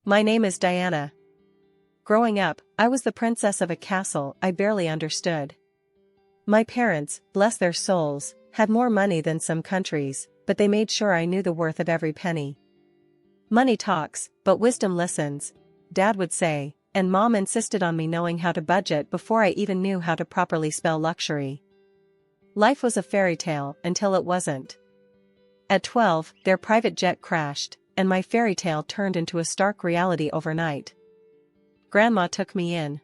My name is Diana. Growing up, I was the princess of a castle I barely understood. My parents, bless their souls, had more money than some countries, but they made sure I knew the worth of every penny. Money talks, but wisdom listens, Dad would say, and Mom insisted on me knowing how to budget before I even knew how to properly spell luxury. Life was a fairy tale until it wasn't. At 12, their private jet crashed, and my fairy tale turned into a stark reality overnight. Grandma took me in.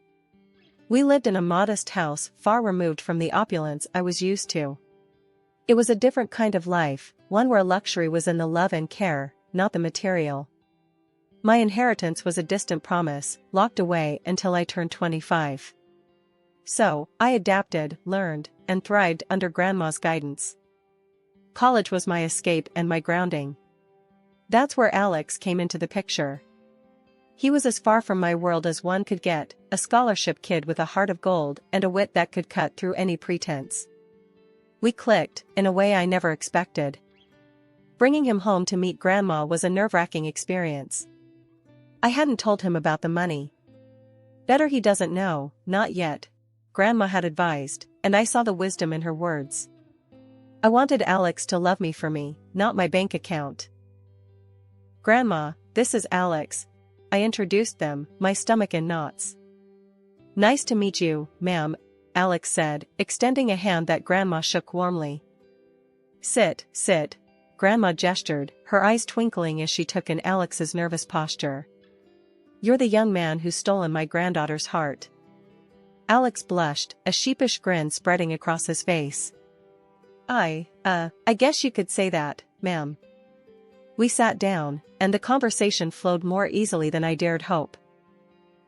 We lived in a modest house far removed from the opulence I was used to. It was a different kind of life, one where luxury was in the love and care, not the material. My inheritance was a distant promise, locked away until I turned 25. So, I adapted, learned, and thrived under Grandma's guidance. College was my escape and my grounding. That's where Alex came into the picture. He was as far from my world as one could get, a scholarship kid with a heart of gold and a wit that could cut through any pretense. We clicked, in a way I never expected. Bringing him home to meet Grandma was a nerve-wracking experience. I hadn't told him about the money. Better he doesn't know, not yet, Grandma had advised, and I saw the wisdom in her words. I wanted Alex to love me for me, not my bank account. Grandma, this is Alex. I introduced them, my stomach in knots. Nice to meet you, ma'am, Alex said, extending a hand that Grandma shook warmly. Sit, Grandma gestured, her eyes twinkling as she took in Alex's nervous posture. You're the young man who's stolen my granddaughter's heart. Alex blushed, a sheepish grin spreading across his face. I guess you could say that, ma'am. We sat down, and the conversation flowed more easily than I dared hope.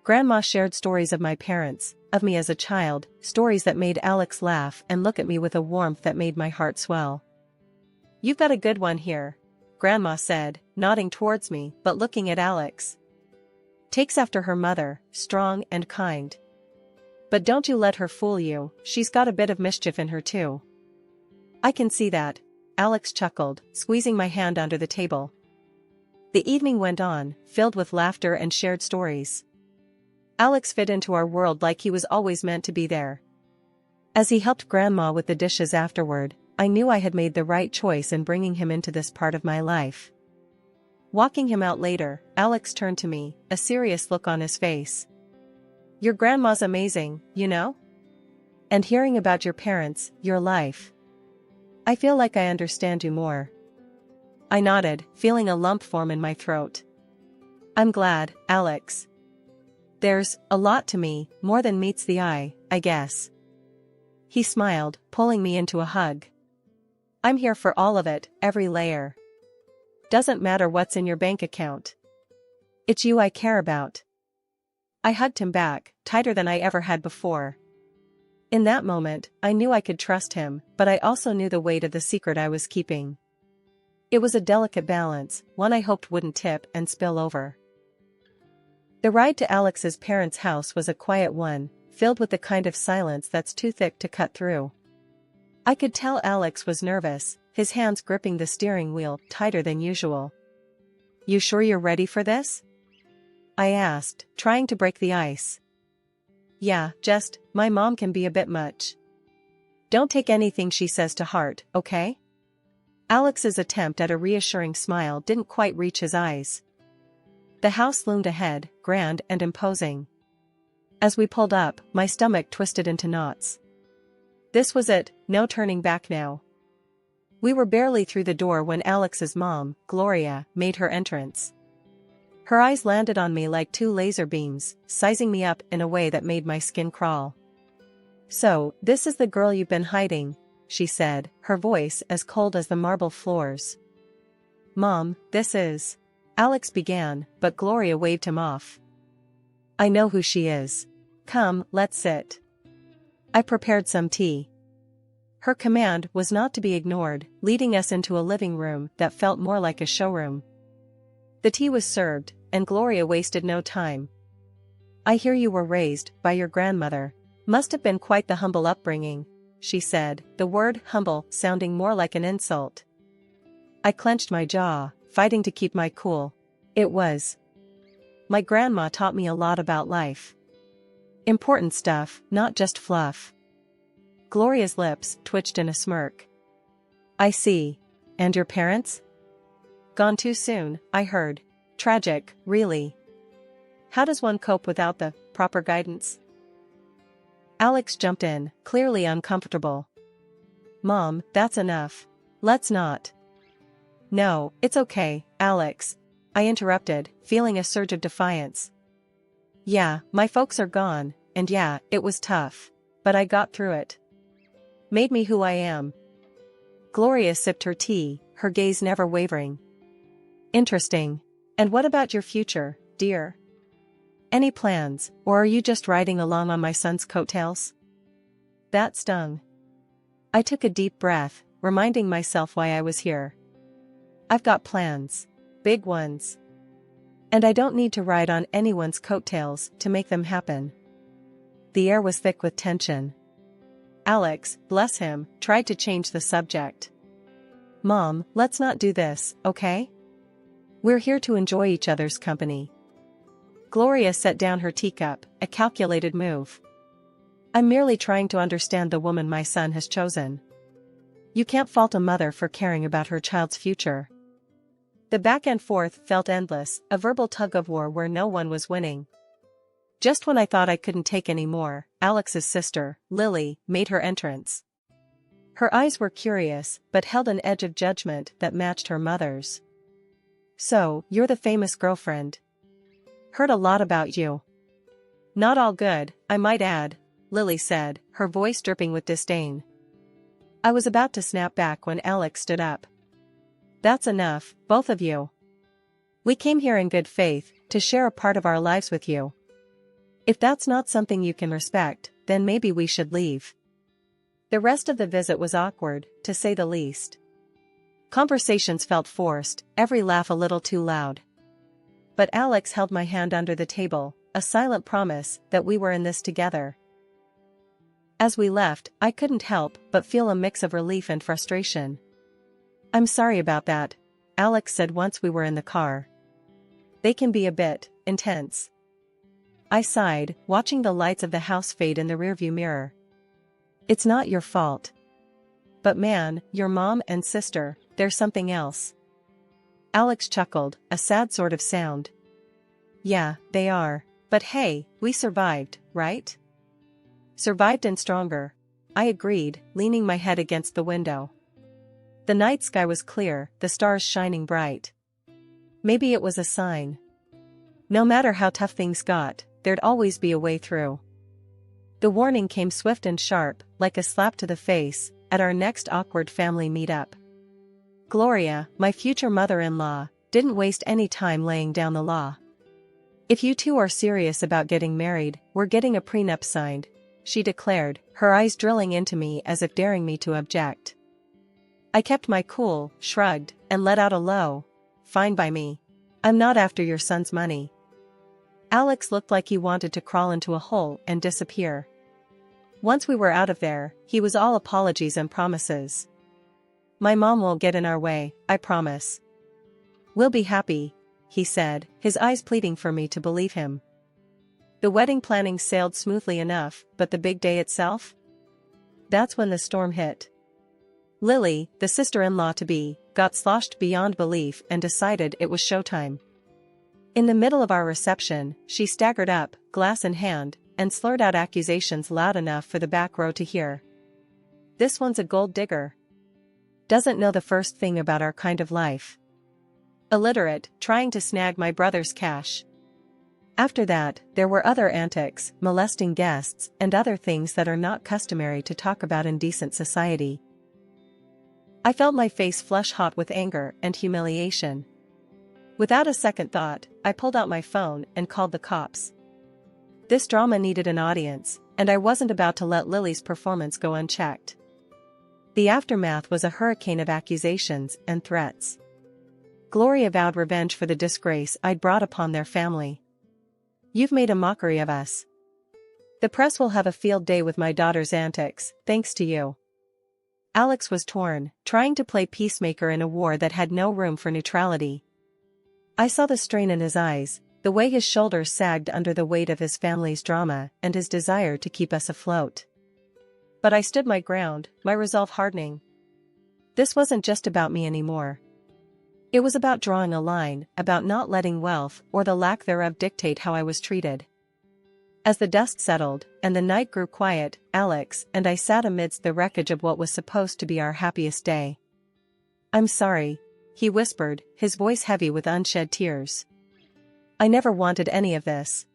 Grandma shared stories of my parents, of me as a child, stories that made Alex laugh and look at me with a warmth that made my heart swell. You've got a good one here, Grandma said, nodding towards me but looking at Alex. Takes after her mother, strong and kind. But don't you let her fool you, she's got a bit of mischief in her too. I can see that, Alex chuckled, squeezing my hand under the table. The evening went on, filled with laughter and shared stories. Alex fit into our world like he was always meant to be there. As he helped Grandma with the dishes afterward, I knew I had made the right choice in bringing him into this part of my life. Walking him out later, Alex turned to me, a serious look on his face. Your grandma's amazing, you know? And hearing about your parents, your life. I feel like I understand you more. I nodded, feeling a lump form in my throat. I'm glad, Alex. There's a lot to me, more than meets the eye, I guess. He smiled, pulling me into a hug. I'm here for all of it, every layer. Doesn't matter what's in your bank account. It's you I care about. I hugged him back, tighter than I ever had before. In that moment, I knew I could trust him, but I also knew the weight of the secret I was keeping. It was a delicate balance, one I hoped wouldn't tip and spill over. The ride to Alex's parents' house was a quiet one, filled with the kind of silence that's too thick to cut through. I could tell Alex was nervous, his hands gripping the steering wheel tighter than usual. You sure you're ready for this? I asked, trying to break the ice. Yeah, my mom can be a bit much. Don't take anything she says to heart, okay? Alex's attempt at a reassuring smile didn't quite reach his eyes. The house loomed ahead, grand and imposing. As we pulled up, my stomach twisted into knots. This was it, no turning back now. We were barely through the door when Alex's mom, Gloria, made her entrance. Her eyes landed on me like two laser beams, sizing me up in a way that made my skin crawl. So, this is the girl you've been hiding, she said, her voice as cold as the marble floors. Mom, this is... Alex began, but Gloria waved him off. I know who she is. Come, let's sit. I prepared some tea. Her command was not to be ignored, leading us into a living room that felt more like a showroom. The tea was served, and Gloria wasted no time. I hear you were raised by your grandmother. Must have been quite the humble upbringing, she said, the word humble sounding more like an insult. I clenched my jaw, fighting to keep my cool. It was. My grandma taught me a lot about life. Important stuff, not just fluff. Gloria's lips twitched in a smirk. I see. And your parents? Gone too soon, I heard. Tragic, really. How does one cope without the proper guidance? Alex jumped in, clearly uncomfortable. Mom, that's enough. Let's not. No, it's okay, Alex. I interrupted, feeling a surge of defiance. Yeah, my folks are gone, and yeah, it was tough. But I got through it. Made me who I am. Gloria sipped her tea, her gaze never wavering. Interesting. And what about your future, dear? Any plans, or are you just riding along on my son's coattails? That stung. I took a deep breath, reminding myself why I was here. I've got plans. Big ones. And I don't need to ride on anyone's coattails to make them happen. The air was thick with tension. Alex, bless him, tried to change the subject. Mom, let's not do this, okay? We're here to enjoy each other's company. Gloria set down her teacup, a calculated move. I'm merely trying to understand the woman my son has chosen. You can't fault a mother for caring about her child's future. The back and forth felt endless, a verbal tug-of-war where no one was winning. Just when I thought I couldn't take any more, Alex's sister, Lily, made her entrance. Her eyes were curious, but held an edge of judgment that matched her mother's. So, you're the famous girlfriend. Heard a lot about you. Not all good, I might add, Lily said, her voice dripping with disdain. I was about to snap back when Alex stood up. That's enough, both of you. We came here in good faith, to share a part of our lives with you. If that's not something you can respect, then maybe we should leave. The rest of the visit was awkward, to say the least. Conversations felt forced, every laugh a little too loud. But Alex held my hand under the table, a silent promise that we were in this together. As we left, I couldn't help but feel a mix of relief and frustration. I'm sorry about that, Alex said once we were in the car. They can be a bit intense. I sighed, watching the lights of the house fade in the rearview mirror. It's not your fault. But man, your mom and sister, they're something else. Alex chuckled, a sad sort of sound. Yeah, they are. But hey, we survived, right? Survived and stronger. I agreed, leaning my head against the window. The night sky was clear, the stars shining bright. Maybe it was a sign. No matter how tough things got, there'd always be a way through. The warning came swift and sharp, like a slap to the face, at our next awkward family meetup. Gloria, my future mother-in-law, didn't waste any time laying down the law. If you two are serious about getting married, we're getting a prenup signed, she declared, her eyes drilling into me as if daring me to object. I kept my cool, shrugged, and let out a low, fine by me. I'm not after your son's money. Alex looked like he wanted to crawl into a hole and disappear. Once we were out of there, he was all apologies and promises. My mom won't get in our way, I promise. We'll be happy, he said, his eyes pleading for me to believe him. The wedding planning sailed smoothly enough, but the big day itself? That's when the storm hit. Lily, the sister-in-law-to-be, got sloshed beyond belief and decided it was showtime. In the middle of our reception, she staggered up, glass in hand, and slurred out accusations loud enough for the back row to hear. This one's a gold digger. Doesn't know the first thing about our kind of life. Illiterate, trying to snag my brother's cash. After that, there were other antics, molesting guests, and other things that are not customary to talk about in decent society. I felt my face flush hot with anger and humiliation. Without a second thought, I pulled out my phone and called the cops. This drama needed an audience, and I wasn't about to let Lily's performance go unchecked. The aftermath was a hurricane of accusations and threats. Gloria vowed revenge for the disgrace I'd brought upon their family. You've made a mockery of us. The press will have a field day with my daughter's antics, thanks to you. Alex was torn, trying to play peacemaker in a war that had no room for neutrality. I saw the strain in his eyes, the way his shoulders sagged under the weight of his family's drama and his desire to keep us afloat. But I stood my ground, my resolve hardening. This wasn't just about me anymore. It was about drawing a line, about not letting wealth or the lack thereof dictate how I was treated. As the dust settled, and the night grew quiet, Alex and I sat amidst the wreckage of what was supposed to be our happiest day. "I'm sorry," he whispered, his voice heavy with unshed tears. "I never wanted any of this."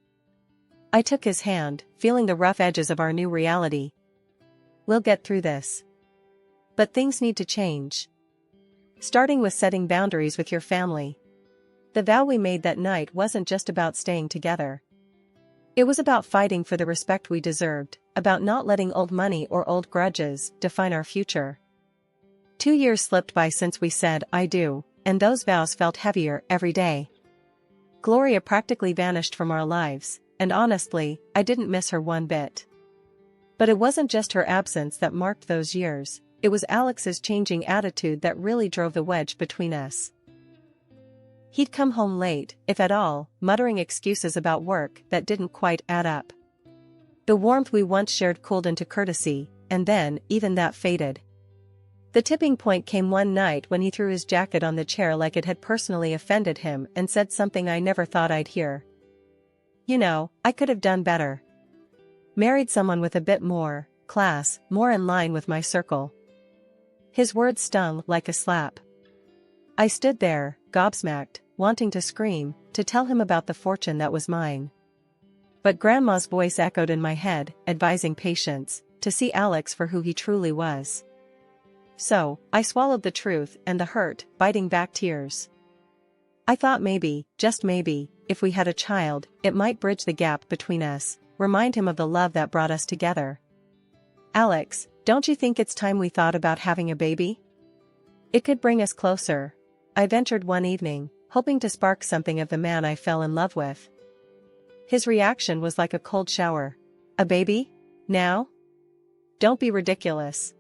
I took his hand, feeling the rough edges of our new reality. "We'll get through this. But things need to change. Starting with setting boundaries with your family." The vow we made that night wasn't just about staying together. It was about fighting for the respect we deserved, about not letting old money or old grudges define our future. 2 years slipped by since we said "I do," and those vows felt heavier every day. Gloria practically vanished from our lives, and honestly, I didn't miss her one bit. But it wasn't just her absence that marked those years, it was Alex's changing attitude that really drove the wedge between us. He'd come home late, if at all, muttering excuses about work that didn't quite add up. The warmth we once shared cooled into courtesy, and then, even that faded. The tipping point came one night when he threw his jacket on the chair like it had personally offended him and said something I never thought I'd hear. "You know, I could have done better. Married someone with a bit more class, more in line with my circle." His words stung like a slap. I stood there, gobsmacked, wanting to scream, to tell him about the fortune that was mine. But Grandma's voice echoed in my head, advising patience, to see Alex for who he truly was. So, I swallowed the truth and the hurt, biting back tears. I thought maybe, just maybe, if we had a child, it might bridge the gap between us, remind him of the love that brought us together. "Alex, don't you think it's time we thought about having a baby? It could bring us closer," I ventured one evening, hoping to spark something of the man I fell in love with. His reaction was like a cold shower. "A baby? Now? Don't be ridiculous.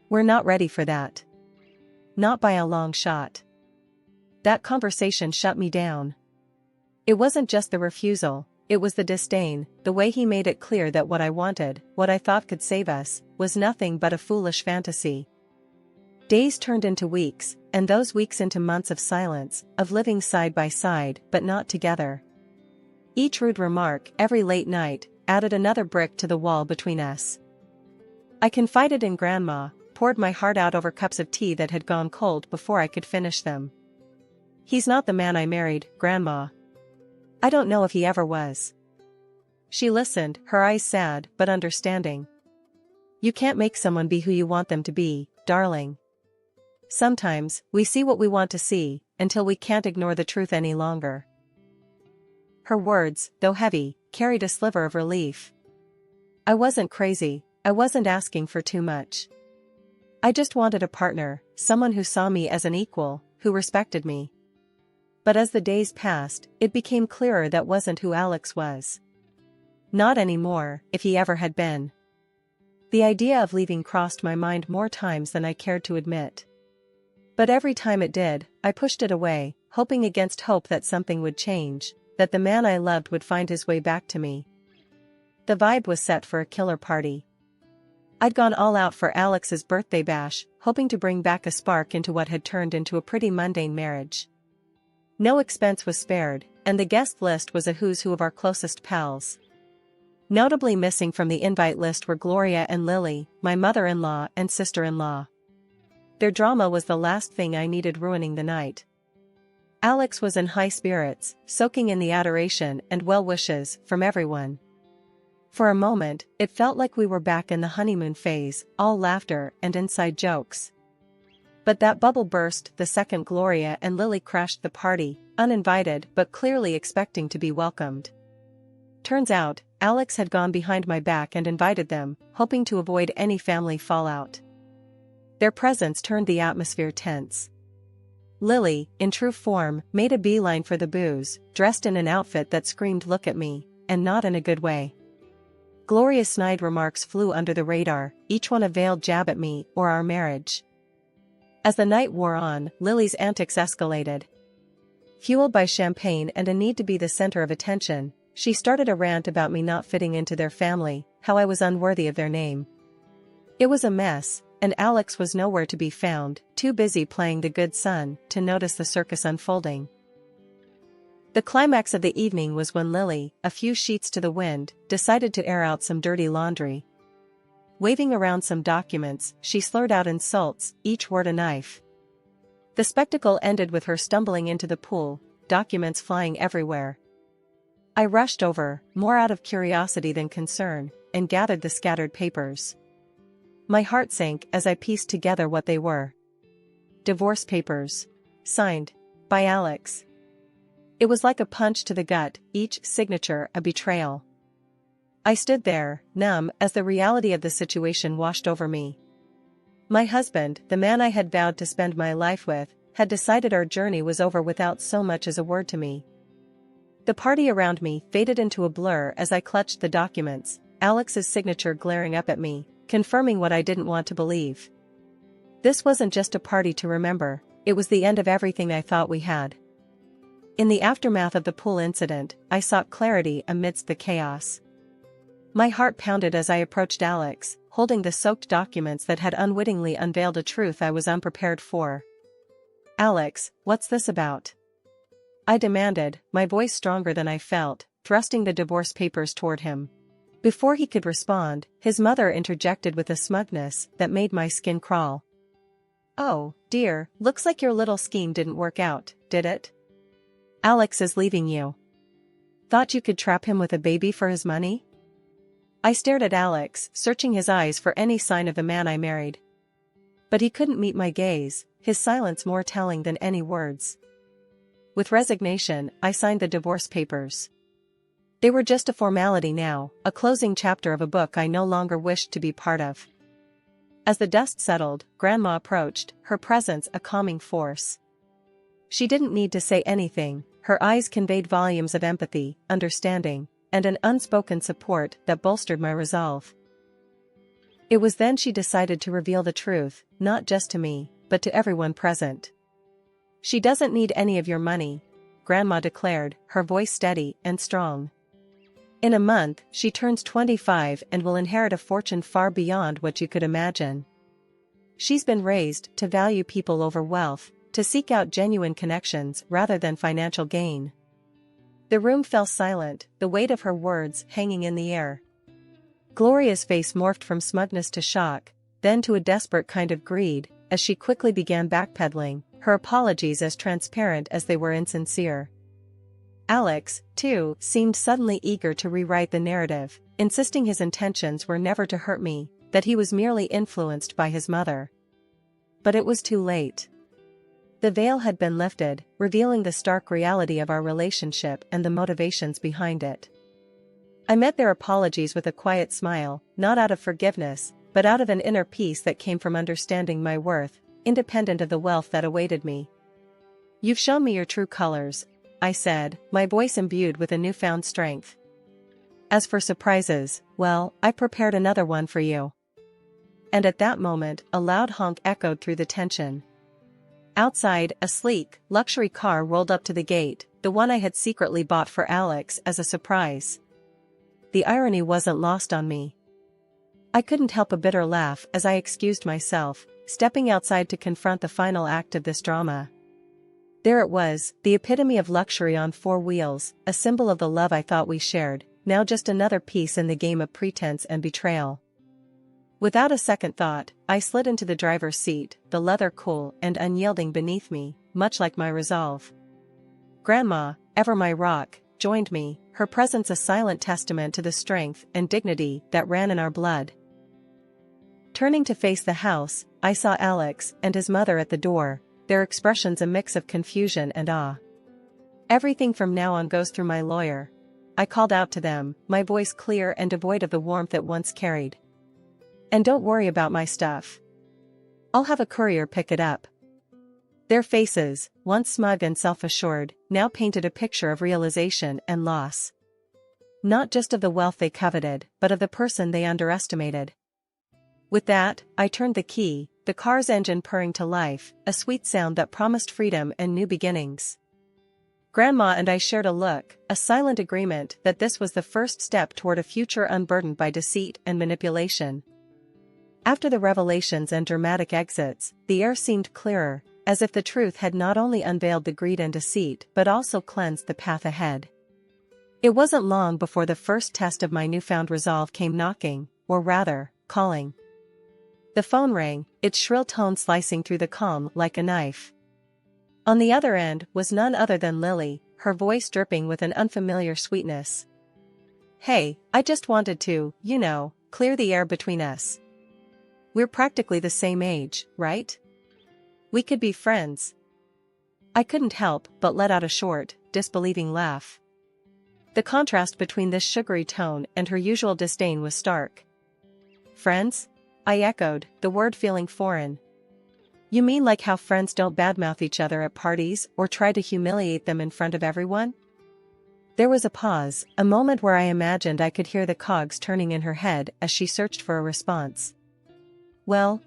We're not ready for that. Not by a long shot." That conversation shut me down. It wasn't just the refusal, it was the disdain, the way he made it clear that what I wanted, what I thought could save us, was nothing but a foolish fantasy. Days turned into weeks, and those weeks into months of silence, of living side by side but not together. Each rude remark, every late night, added another brick to the wall between us. I confided in Grandma, poured my heart out over cups of tea that had gone cold before I could finish them. "He's not the man I married, Grandma. I don't know if he ever was." She listened, her eyes sad but understanding. "You can't make someone be who you want them to be, darling. Sometimes, we see what we want to see, until we can't ignore the truth any longer." Her words, though heavy, carried a sliver of relief. I wasn't crazy, I wasn't asking for too much. I just wanted a partner, someone who saw me as an equal, who respected me. But as the days passed, it became clearer that wasn't who Alex was. Not anymore, if he ever had been. The idea of leaving crossed my mind more times than I cared to admit. But every time it did, I pushed it away, hoping against hope that something would change, that the man I loved would find his way back to me. The vibe was set for a killer party. I'd gone all out for Alex's birthday bash, hoping to bring back a spark into what had turned into a pretty mundane marriage. No expense was spared, and the guest list was a who's who of our closest pals. Notably missing from the invite list were Gloria and Lily, my mother-in-law and sister-in-law. Their drama was the last thing I needed ruining the night. Alex was in high spirits, soaking in the adoration and well wishes from everyone. For a moment, it felt like we were back in the honeymoon phase, all laughter and inside jokes. But that bubble burst the second Gloria and Lily crashed the party, uninvited but clearly expecting to be welcomed. Turns out, Alex had gone behind my back and invited them, hoping to avoid any family fallout. Their presence turned the atmosphere tense. Lily, in true form, made a beeline for the booze, dressed in an outfit that screamed "look at me," and not in a good way. Gloria's snide remarks flew under the radar, each one a veiled jab at me or our marriage. As the night wore on, Lily's antics escalated. Fueled by champagne and a need to be the center of attention, she started a rant about me not fitting into their family, how I was unworthy of their name. It was a mess, and Alex was nowhere to be found, too busy playing the good son to notice the circus unfolding. The climax of the evening was when Lily, a few sheets to the wind, decided to air out some dirty laundry. Waving around some documents, she slurred out insults, each word a knife. The spectacle ended with her stumbling into the pool, documents flying everywhere. I rushed over, more out of curiosity than concern, and gathered the scattered papers. My heart sank as I pieced together what they were. Divorce papers. Signed. By Alex. It was like a punch to the gut, each signature a betrayal. I stood there, numb, as the reality of the situation washed over me. My husband, the man I had vowed to spend my life with, had decided our journey was over without so much as a word to me. The party around me faded into a blur as I clutched the documents, Alex's signature glaring up at me, confirming what I didn't want to believe. This wasn't just a party to remember, it was the end of everything I thought we had. In the aftermath of the pool incident, I sought clarity amidst the chaos. My heart pounded as I approached Alex, holding the soaked documents that had unwittingly unveiled a truth I was unprepared for. "Alex, what's this about?" I demanded, my voice stronger than I felt, thrusting the divorce papers toward him. Before he could respond, his mother interjected with a smugness that made my skin crawl. "Oh, dear, looks like your little scheme didn't work out, did it? Alex is leaving you. Thought you could trap him with a baby for his money?" I stared at Alex, searching his eyes for any sign of the man I married. But he couldn't meet my gaze, his silence more telling than any words. With resignation, I signed the divorce papers. They were just a formality now, a closing chapter of a book I no longer wished to be part of. As the dust settled, Grandma approached, her presence a calming force. She didn't need to say anything, her eyes conveyed volumes of empathy, understanding, and an unspoken support that bolstered my resolve. It was then she decided to reveal the truth, not just to me, but to everyone present. "She doesn't need any of your money," Grandma declared, her voice steady and strong. "In a month, she turns 25 and will inherit a fortune far beyond what you could imagine. She's been raised to value people over wealth, to seek out genuine connections rather than financial gain." The room fell silent, the weight of her words hanging in the air. Gloria's face morphed from smugness to shock, then to a desperate kind of greed, as she quickly began backpedaling, her apologies as transparent as they were insincere. Alex, too, seemed suddenly eager to rewrite the narrative, insisting his intentions were never to hurt me, that he was merely influenced by his mother. But it was too late. The veil had been lifted, revealing the stark reality of our relationship and the motivations behind it. I met their apologies with a quiet smile, not out of forgiveness, but out of an inner peace that came from understanding my worth, independent of the wealth that awaited me. "You've shown me your true colors," I said, my voice imbued with a newfound strength. "As for surprises, well, I prepared another one for you." And at that moment, a loud honk echoed through the tension. Outside, a sleek, luxury car rolled up to the gate, the one I had secretly bought for Alex as a surprise. The irony wasn't lost on me. I couldn't help a bitter laugh as I excused myself, stepping outside to confront the final act of this drama. There it was, the epitome of luxury on four wheels, a symbol of the love I thought we shared, now just another piece in the game of pretense and betrayal. Without a second thought, I slid into the driver's seat, the leather cool and unyielding beneath me, much like my resolve. Grandma, ever my rock, joined me, her presence a silent testament to the strength and dignity that ran in our blood. Turning to face the house, I saw Alex and his mother at the door, their expressions a mix of confusion and awe. "Everything from now on goes through my lawyer," I called out to them, my voice clear and devoid of the warmth it once carried. "And don't worry about my stuff. I'll have a courier pick it up." Their faces, once smug and self-assured, now painted a picture of realization and loss. Not just of the wealth they coveted, but of the person they underestimated. With that, I turned the key, the car's engine purring to life, a sweet sound that promised freedom and new beginnings. Grandma and I shared a look, a silent agreement that this was the first step toward a future unburdened by deceit and manipulation. After the revelations and dramatic exits, the air seemed clearer, as if the truth had not only unveiled the greed and deceit but also cleansed the path ahead. It wasn't long before the first test of my newfound resolve came knocking, or rather, calling. The phone rang, its shrill tone slicing through the calm like a knife. On the other end was none other than Lily, her voice dripping with an unfamiliar sweetness. "Hey, I just wanted to, clear the air between us. We're practically the same age, right? We could be friends." I couldn't help but let out a short, disbelieving laugh. The contrast between this sugary tone and her usual disdain was stark. "Friends?" I echoed, the word feeling foreign. "You mean like how friends don't badmouth each other at parties or try to humiliate them in front of everyone?" There was a pause, a moment where I imagined I could hear the cogs turning in her head as she searched for a response. "Well,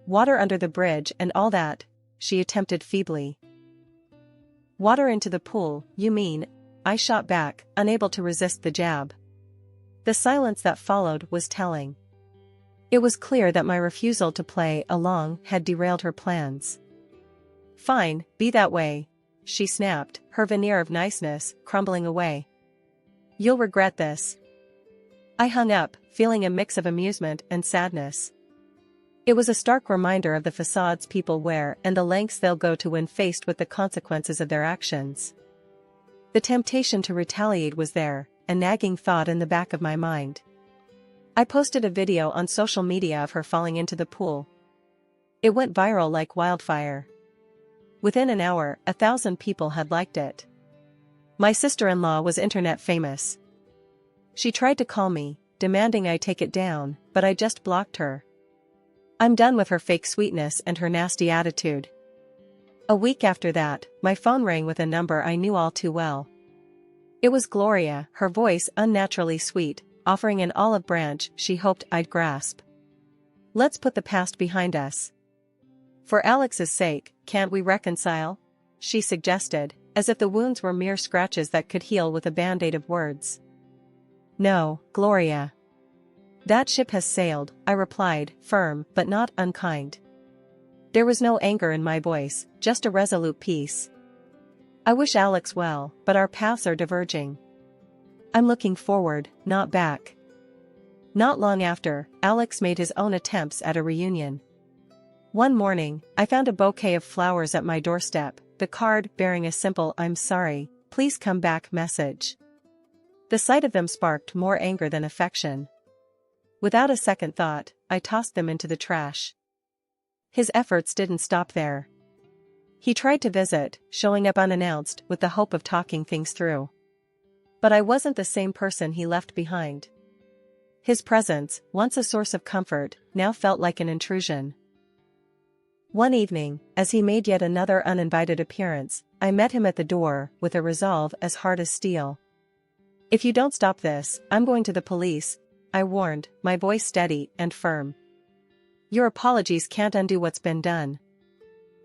water under the bridge and all that," she attempted feebly. "Water into the pool, you mean?" I shot back, unable to resist the jab. The silence that followed was telling. It was clear that my refusal to play along had derailed her plans. "Fine, be that way," she snapped, her veneer of niceness crumbling away. "You'll regret this." I hung up, feeling a mix of amusement and sadness. It was a stark reminder of the facades people wear and the lengths they'll go to when faced with the consequences of their actions. The temptation to retaliate was there, a nagging thought in the back of my mind. I posted a video on social media of her falling into the pool. It went viral like wildfire. Within an hour, 1,000 people had liked it. My sister-in-law was internet famous. She tried to call me, demanding I take it down, but I just blocked her. I'm done with her fake sweetness and her nasty attitude. A week after that, my phone rang with a number I knew all too well. It was Gloria, her voice unnaturally sweet, offering an olive branch she hoped I'd grasp. "Let's put the past behind us. For Alex's sake, can't we reconcile?" she suggested, as if the wounds were mere scratches that could heal with a band-aid of words. "No, Gloria. That ship has sailed," I replied, firm but not unkind. There was no anger in my voice, just a resolute peace. "I wish Alex well, but our paths are diverging. I'm looking forward, not back." Not long after, Alex made his own attempts at a reunion. One morning, I found a bouquet of flowers at my doorstep, the card bearing a simple "I'm sorry, please come back" message. The sight of them sparked more anger than affection. Without a second thought, I tossed them into the trash. His efforts didn't stop there. He tried to visit, showing up unannounced with the hope of talking things through. But I wasn't the same person he left behind. His presence, once a source of comfort, now felt like an intrusion. One evening, as he made yet another uninvited appearance, I met him at the door, with a resolve as hard as steel. "If you don't stop this, I'm going to the police," I warned, my voice steady and firm. "Your apologies can't undo what's been done.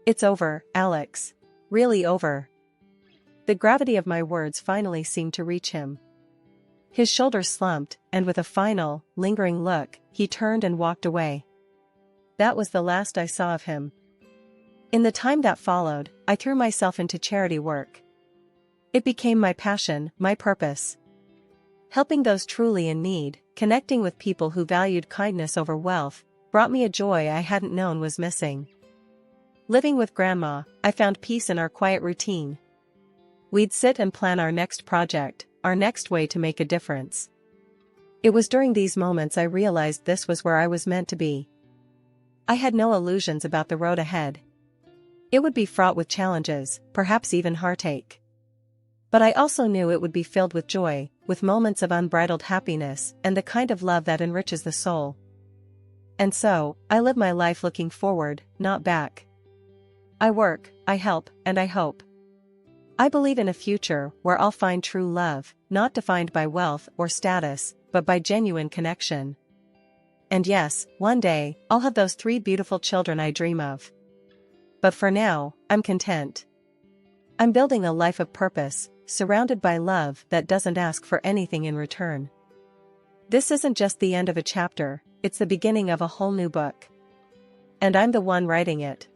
It's over, Alex. Really over." The gravity of my words finally seemed to reach him. His shoulders slumped, and with a final, lingering look, he turned and walked away. That was the last I saw of him. In the time that followed, I threw myself into charity work. It became my passion, my purpose. Helping those truly in need, connecting with people who valued kindness over wealth, brought me a joy I hadn't known was missing. Living with Grandma, I found peace in our quiet routine. We'd sit and plan our next project, our next way to make a difference. It was during these moments I realized this was where I was meant to be. I had no illusions about the road ahead. It would be fraught with challenges, perhaps even heartache. But I also knew it would be filled with joy, with moments of unbridled happiness and the kind of love that enriches the soul. And so, I live my life looking forward, not back. I work, I help, and I hope. I believe in a future where I'll find true love, not defined by wealth or status, but by genuine connection. And yes, one day, I'll have those 3 beautiful children I dream of. But for now, I'm content. I'm building a life of purpose, surrounded by love that doesn't ask for anything in return. This isn't just the end of a chapter, it's the beginning of a whole new book. And I'm the one writing it.